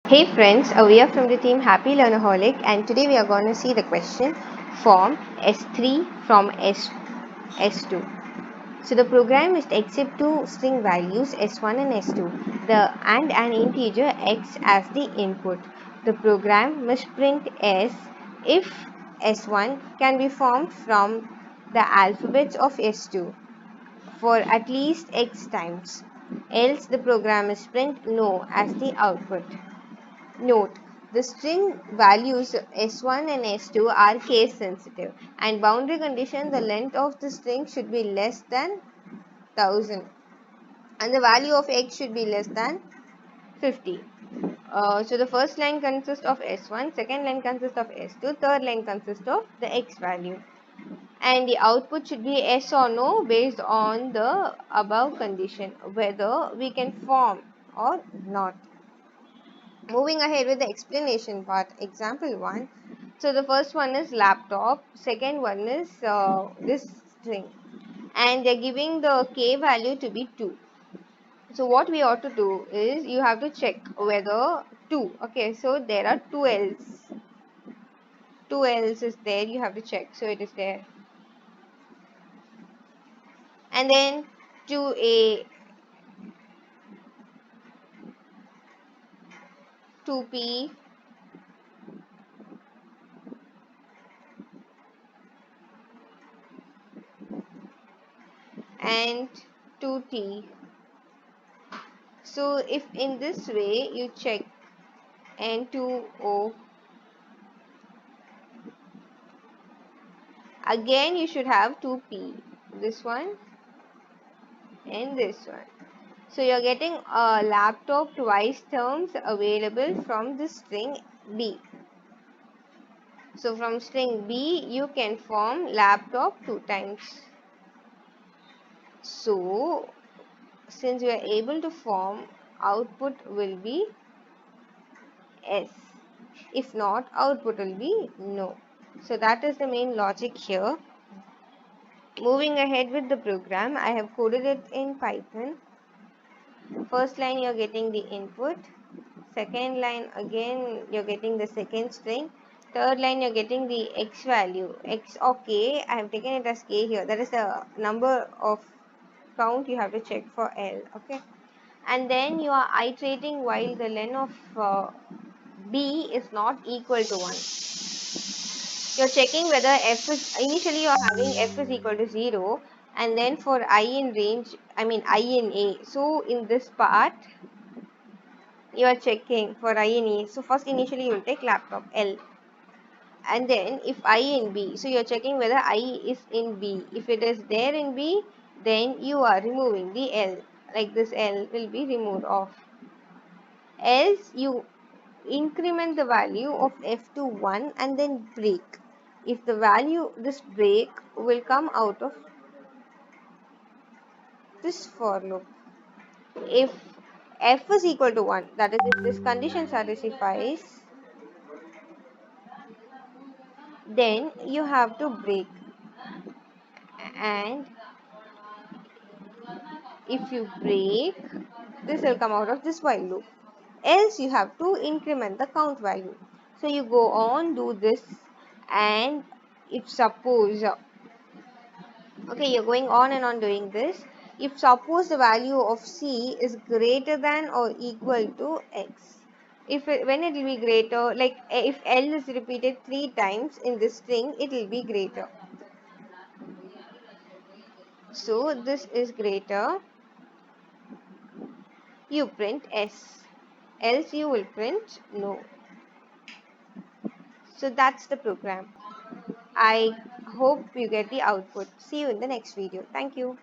Hey friends, we are from the team Happy Learnaholic, and today we are going to see the question form S3 from S2. So the program is to accept two string values S1 and S2 and an integer x as the input. The program must print S if S1 can be formed from the alphabets of S2 for at least x times, else the program is print no as the output. Note: the string values S1 and S2 are case sensitive, and boundary condition the length of the string should be less than 1000 and the value of x should be less than 50. So the first line consists of S1, second line consists of S2, third line consists of the x value, and the output should be yes or no based on the above condition, whether we can form or not. Moving ahead with the explanation part, example 1. So the first one is laptop, second one is this string, and they're giving the k value to be 2. So what we ought to do is you have to check whether 2. Okay, so there are 2 else. 2 else is there, you have to check. So it is there. And then 2a, 2p, and 2t. So if in this way you check and 2o, again you should have 2p, this one and this one. So you're getting a laptop twice terms available from the string B. So from string B you can form laptop 2 times. So since we are able to form, output will be S. If not, output will be no. So that is the main logic here. Moving ahead with the program, I have coded it in Python. First line you're getting the input, second line again you're getting the second string, third line you're getting the x value, x or k. I have taken it as k here, that is the number of count you have to check for L. Okay, and then you are iterating while the len of b is not equal to 1. You're checking whether f is, initially you're having f is equal to 0, and then for I in range, I in a. So in this part you are checking for I in a. So first initially you will take laptop L, and then if I in B, so you are checking whether I is in B. If it is there in B, then you are removing the L, like this L will be removed off. Else you increment the value of f to 1 and then break. If the value, this break will come out of this for loop. If f is equal to 1, that is if this condition satisfies, then you have to break, and if you break, this will come out of this while loop. Else you have to increment the count value. So you go on, do this, and if suppose, okay, you're going on and on doing this. If suppose the value of c is greater than or equal to x, when it will be greater, like if L is repeated 3 times in this string, it will be greater. So this is greater, you print S, else you will print no. So that's the program. I hope you get the output. See you in the next video. Thank you.